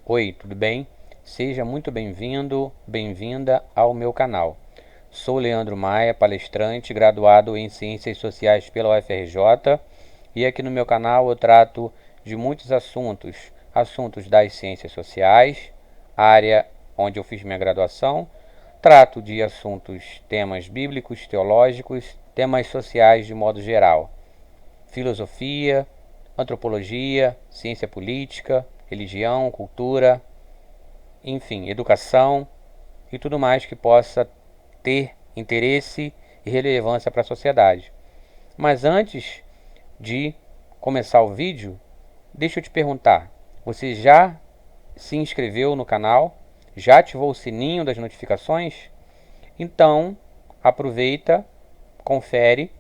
Oi, tudo bem? Seja muito bem-vindo, bem-vinda ao meu canal. Sou Leandro Maia, palestrante, graduado em Ciências Sociais pela UFRJ, e aqui no meu canal eu trato de muitos assuntos das ciências sociais, área onde eu fiz minha graduação, trato de temas bíblicos, teológicos, temas sociais de modo geral, filosofia, antropologia, ciência política, religião, cultura, enfim, educação e tudo mais que possa ter interesse e relevância para a sociedade. Mas antes de começar o vídeo, deixa eu te perguntar: você já se inscreveu no canal? Já ativou o sininho das notificações? Então, aproveita, confere.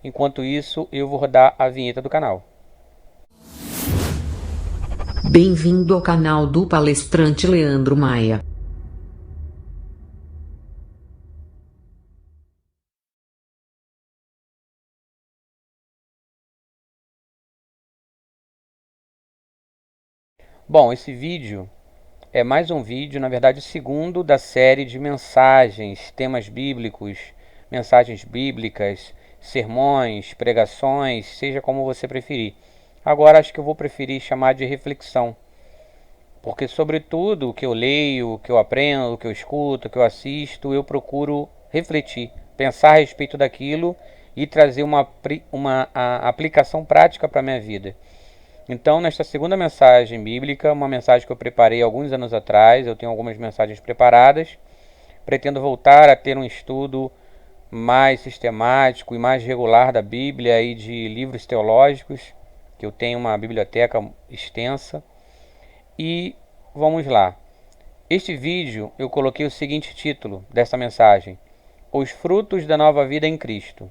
Enquanto isso, eu vou rodar a vinheta do canal. Bem-vindo ao canal do palestrante Leandro Maia. Bom, esse vídeo é mais um vídeo, na verdade, o segundo da série de mensagens, temas bíblicos, mensagens bíblicas, sermões, pregações, seja como você preferir. Agora acho que eu vou preferir chamar de reflexão, porque sobretudo o que eu leio, o que eu aprendo, o que eu escuto, o que eu assisto, eu procuro refletir, pensar a respeito daquilo e trazer a aplicação prática para a minha vida. Então, nesta segunda mensagem bíblica, uma mensagem que eu preparei alguns anos atrás, eu tenho algumas mensagens preparadas, pretendo voltar a ter um estudo mais sistemático e mais regular da Bíblia e de livros teológicos, que eu tenho uma biblioteca extensa. E vamos lá. Este vídeo eu coloquei o seguinte título dessa mensagem: Os frutos da nova vida em Cristo.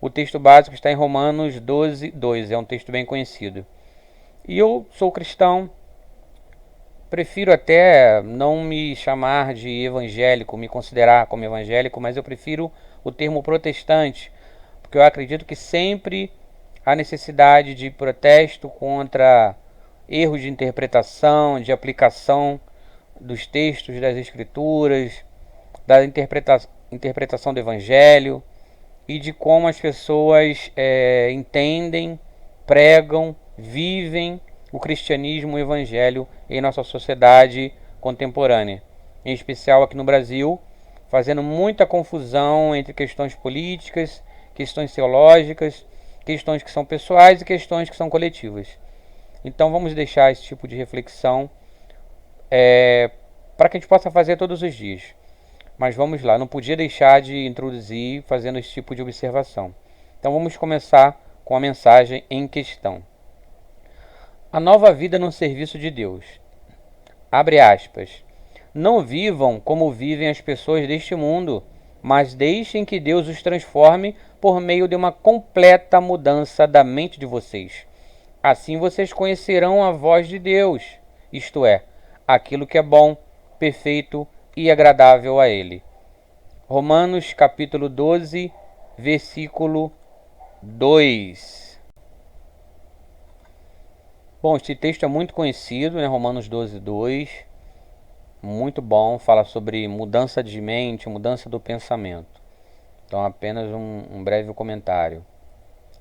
O texto básico está em Romanos 12, 2, é um texto bem conhecido. E eu sou cristão, prefiro até não me chamar de evangélico, me considerar como evangélico, mas eu prefiro o termo protestante, porque eu acredito que sempre há necessidade de protesto contra erros de interpretação, de aplicação dos textos das escrituras, da interpretação do evangelho e de como as pessoas entendem, pregam, vivem o cristianismo e o evangelho em nossa sociedade contemporânea, em especial aqui no Brasil, fazendo muita confusão entre questões políticas, questões teológicas, questões que são pessoais e questões que são coletivas. Então vamos deixar esse tipo de reflexão para que a gente possa fazer todos os dias. Mas vamos lá, não podia deixar de introduzir fazendo esse tipo de observação. Então vamos começar com a mensagem em questão. A nova vida no serviço de Deus. Abre aspas. Não vivam como vivem as pessoas deste mundo, mas deixem que Deus os transforme por meio de uma completa mudança da mente de vocês. Assim vocês conhecerão a voz de Deus, isto é, aquilo que é bom, perfeito e agradável a Ele. Romanos capítulo 12, versículo 2. Bom, este texto é muito conhecido, né? Romanos 12, 2. Muito bom, fala sobre mudança de mente, mudança do pensamento. Então, apenas um breve comentário.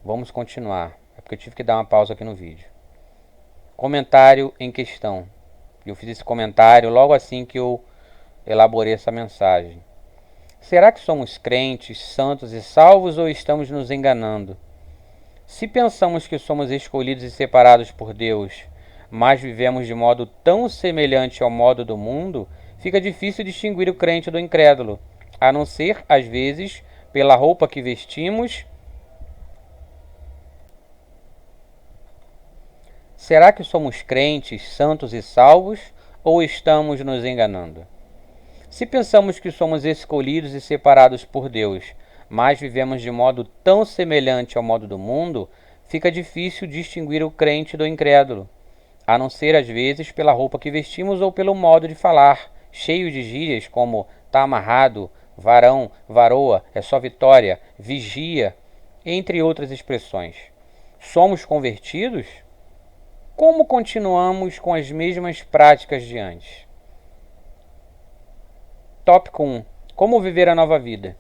Vamos continuar, é porque eu tive que dar uma pausa aqui no vídeo. Comentário em questão. Eu fiz esse comentário logo assim que eu elaborei essa mensagem. Será que somos crentes, santos e salvos ou estamos nos enganando? Se pensamos que somos escolhidos e separados por Deus, mas vivemos de modo tão semelhante ao modo do mundo, fica difícil distinguir o crente do incrédulo, a não ser, às vezes, pela roupa que vestimos. Será que somos crentes, santos e salvos, ou estamos nos enganando? Se pensamos que somos escolhidos e separados por Deus, mas vivemos de modo tão semelhante ao modo do mundo, fica difícil distinguir o crente do incrédulo, a não ser às vezes pela roupa que vestimos ou pelo modo de falar, cheio de gírias como tá amarrado, varão, varoa, é só vitória, vigia, entre outras expressões. Somos convertidos? como continuamos com as mesmas práticas de antes? Tópico 1. Como viver a nova vida?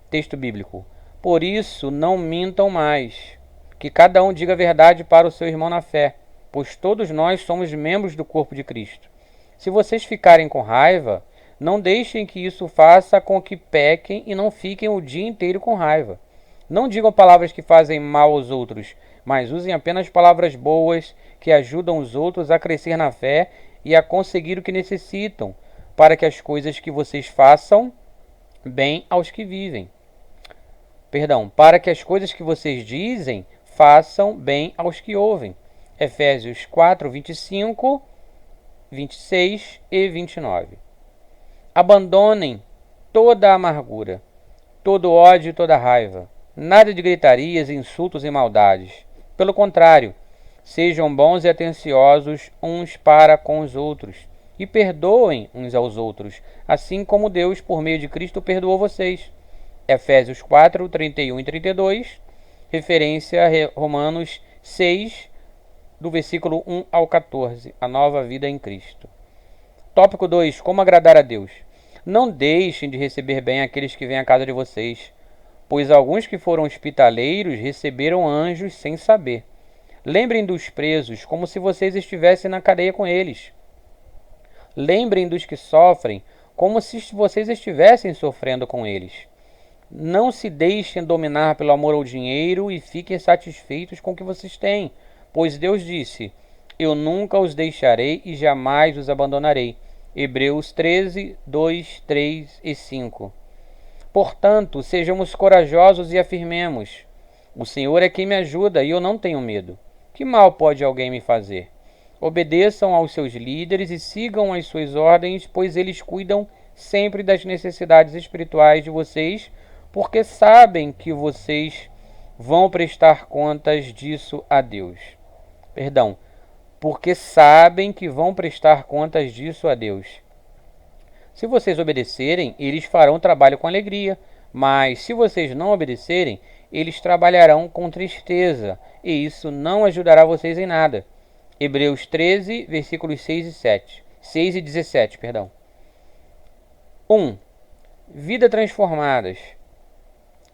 Texto bíblico. Por isso, não mintam mais, que cada um diga a verdade para o seu irmão na fé, pois todos nós somos membros do corpo de Cristo. Se vocês ficarem com raiva, não deixem que isso faça com que pequem e não fiquem o dia inteiro com raiva. Não digam palavras que fazem mal aos outros, mas usem apenas palavras boas que ajudam os outros a crescer na fé e a conseguir o que necessitam, para que as coisas que vocês façam bem aos que vivem. Para que as coisas que vocês dizem façam bem aos que ouvem. Efésios 4, 25, 26 e 29. Abandonem toda a amargura, todo ódio e toda raiva. Nada de gritarias, insultos e maldades. Pelo contrário, sejam bons e atenciosos uns para com os outros, e perdoem uns aos outros, assim como Deus, por meio de Cristo, perdoou vocês. Efésios 4, 31 e 32, referência a Romanos 6, do versículo 1 ao 14, a nova vida em Cristo. Tópico 2. Como agradar a Deus? Não deixem de receber bem aqueles que vêm à casa de vocês, pois alguns que foram hospitaleiros receberam anjos sem saber. Lembrem dos presos como se vocês estivessem na cadeia com eles. Lembrem dos que sofrem como se vocês estivessem sofrendo com eles. Não se deixem dominar pelo amor ao dinheiro e fiquem satisfeitos com o que vocês têm, pois Deus disse: eu nunca os deixarei e jamais os abandonarei. Hebreus 13, 2, 3 e 5. Portanto, sejamos corajosos e afirmemos: o Senhor é quem me ajuda e eu não tenho medo. Que mal pode alguém me fazer? Obedeçam aos seus líderes e sigam as suas ordens, pois eles cuidam sempre das necessidades espirituais de vocês, porque sabem que vocês vão prestar contas disso a Deus. Porque sabem que vão prestar contas disso a Deus. Se vocês obedecerem, eles farão trabalho com alegria, mas se vocês não obedecerem, eles trabalharão com tristeza, e isso não ajudará vocês em nada. Hebreus 13, versículos 6 e 17. 1. Vida transformadas.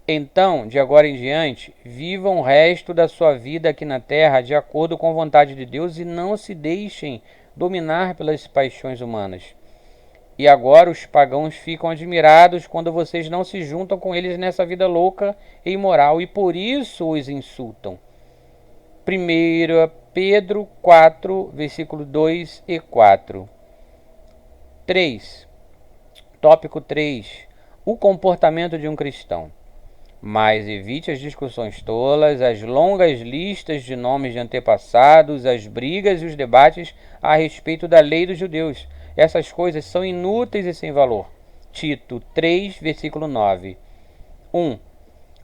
Então, de agora em diante, vivam o resto da sua vida aqui na terra de acordo com a vontade de Deus e não se deixem dominar pelas paixões humanas. E agora os pagãos ficam admirados quando vocês não se juntam com eles nessa vida louca e imoral e por isso os insultam. 1 Pedro 4, versículo 2 e 4. 3. Tópico 3. O comportamento de um cristão. Mas evite as discussões tolas, as longas listas de nomes de antepassados, as brigas e os debates a respeito da lei dos judeus. Essas coisas são inúteis e sem valor. Tito 3, versículo 9. 1.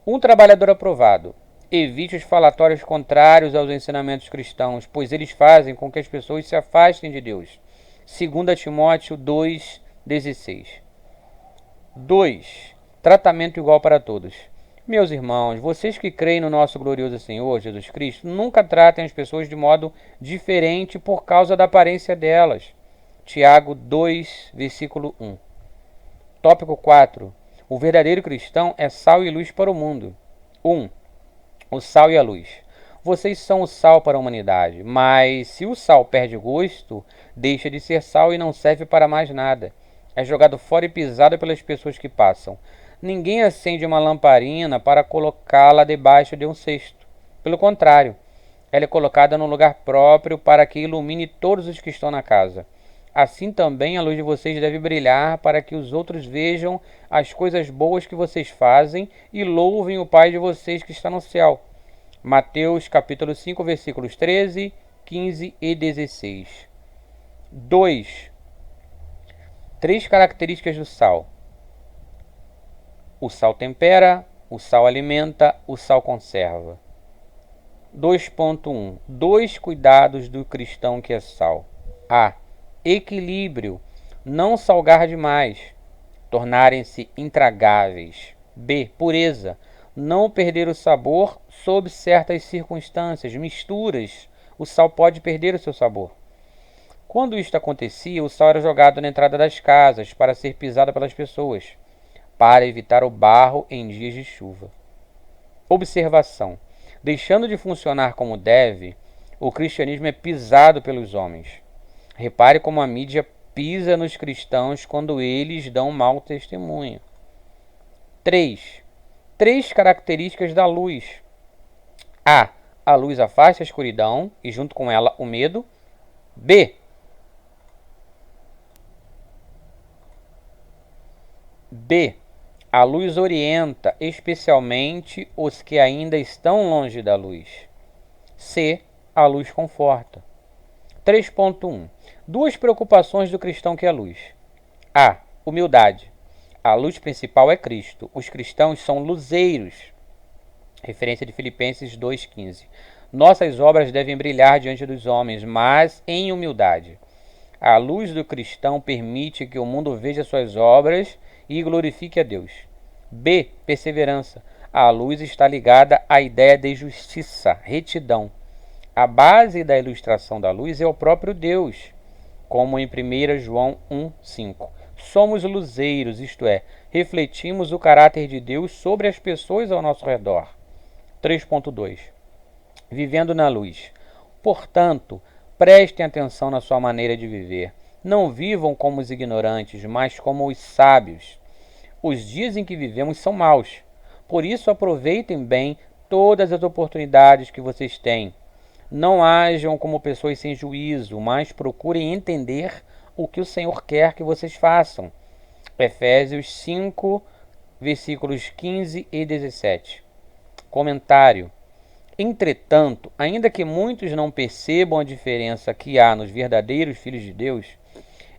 Um trabalhador aprovado. Evite os falatórios contrários aos ensinamentos cristãos, pois eles fazem com que as pessoas se afastem de Deus. 2 Timóteo 2, 16. 2. Tratamento igual para todos. Meus irmãos, vocês que creem no nosso glorioso Senhor Jesus Cristo, nunca tratem as pessoas de modo diferente por causa da aparência delas. Tiago 2, versículo 1. Tópico 4. O verdadeiro cristão é sal e luz para o mundo. 1. O sal e a luz. Vocês são o sal para a humanidade, mas se o sal perde gosto, deixa de ser sal e não serve para mais nada. É jogado fora e pisado pelas pessoas que passam. Ninguém acende uma lamparina para colocá-la debaixo de um cesto. Pelo contrário, ela é colocada num lugar próprio para que ilumine todos os que estão na casa. Assim também a luz de vocês deve brilhar para que os outros vejam as coisas boas que vocês fazem e louvem o Pai de vocês que está no céu. Mateus capítulo 5, versículos 13, 15 e 16. 2. 3 características do sal. O sal tempera, o sal alimenta, o sal conserva. 2.1. 2 cuidados do cristão que é sal. A. Equilíbrio. Não salgar demais. Tornarem-se intragáveis. B. Pureza. Não perder o sabor sob certas circunstâncias, misturas o sal pode perder o seu sabor. Quando isto acontecia, o sal era jogado na entrada das casas para ser pisado pelas pessoas, para evitar o barro em dias de chuva. Observação: deixando de funcionar como deve, o cristianismo é pisado pelos homens. Repare como a mídia pisa nos cristãos quando eles dão mau testemunho. 3. Três características da luz. A. A luz afasta a escuridão e junto com ela o medo. B. A luz orienta, especialmente os que ainda estão longe da luz. C. A luz conforta. 3.1. Duas preocupações do cristão que é luz. A. Humildade. A luz principal é Cristo. Os cristãos são luzeiros. Referência de Filipenses 2,15. Nossas obras devem brilhar diante dos homens, mas em humildade. A luz do cristão permite que o mundo veja suas obras e glorifique a Deus. B. Perseverança. A luz está ligada à ideia de justiça, retidão. A base da ilustração da luz é o próprio Deus, como em 1 João 1,5. Somos luzeiros, isto é, refletimos o caráter de Deus sobre as pessoas ao nosso redor. 3.2. Vivendo na luz. Portanto, prestem atenção na sua maneira de viver. Não vivam como os ignorantes, mas como os sábios. Os dias em que vivemos são maus. Por isso, aproveitem bem todas as oportunidades que vocês têm. Não hajam como pessoas sem juízo, mas procurem entender o que o Senhor quer que vocês façam. Efésios 5, versículos 15 e 17. Comentário. Entretanto, ainda que muitos não percebam a diferença que há nos verdadeiros filhos de Deus,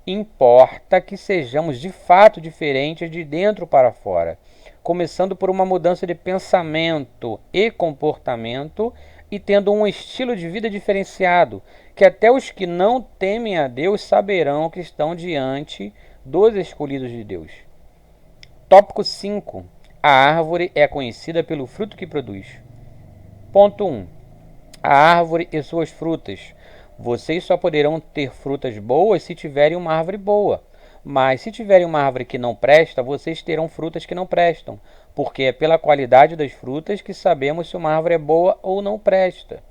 importa que sejamos de fato diferentes de dentro para fora, começando por uma mudança de pensamento e comportamento e tendo um estilo de vida diferenciado, que até os que não temem a Deus saberão que estão diante dos escolhidos de Deus. Tópico 5. A árvore é conhecida pelo fruto que produz. Ponto 1. A árvore e suas frutas. Vocês só poderão ter frutas boas se tiverem uma árvore boa. Mas se tiverem uma árvore que não presta, vocês terão frutas que não prestam, porque é pela qualidade das frutas que sabemos se uma árvore é boa ou não presta.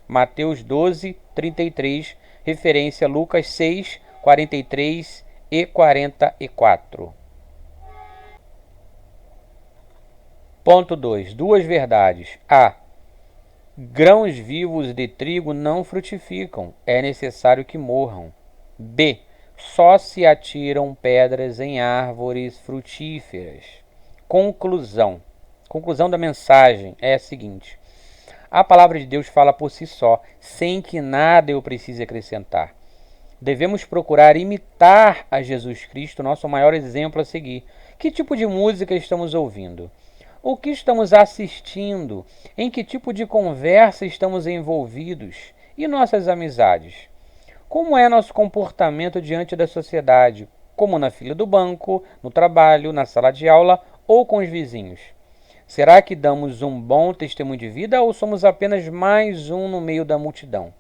Mateus 12, 33, referência a Lucas 6, 43 e 44. Ponto 2. Duas verdades. A. Grãos vivos de trigo não frutificam, é necessário que morram. B. Só se atiram pedras em árvores frutíferas. Conclusão. Conclusão da mensagem é a seguinte: a palavra de Deus fala por si só, sem que nada eu precise acrescentar. Devemos procurar imitar a Jesus Cristo, nosso maior exemplo a seguir. Que tipo de música estamos ouvindo? O que estamos assistindo? Em que tipo de conversa estamos envolvidos? E nossas amizades? Como é nosso comportamento diante da sociedade? Como na fila do banco, no trabalho, na sala de aula ou com os vizinhos? Será que damos um bom testemunho de vida ou somos apenas mais um no meio da multidão?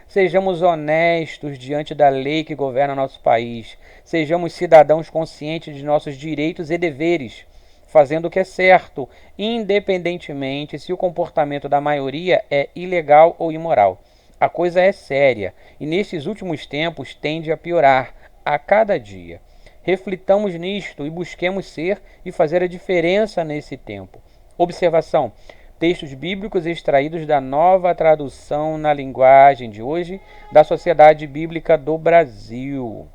Sejamos honestos diante da lei que governa nosso país. Sejamos cidadãos conscientes de nossos direitos e deveres, fazendo o que é certo, independentemente se o comportamento da maioria é ilegal ou imoral. A coisa é séria e nestes últimos tempos tende a piorar a cada dia. Reflitamos nisto e busquemos ser e fazer a diferença nesse tempo. Observação: textos bíblicos extraídos da Nova Tradução na Linguagem de hoje da Sociedade Bíblica do Brasil.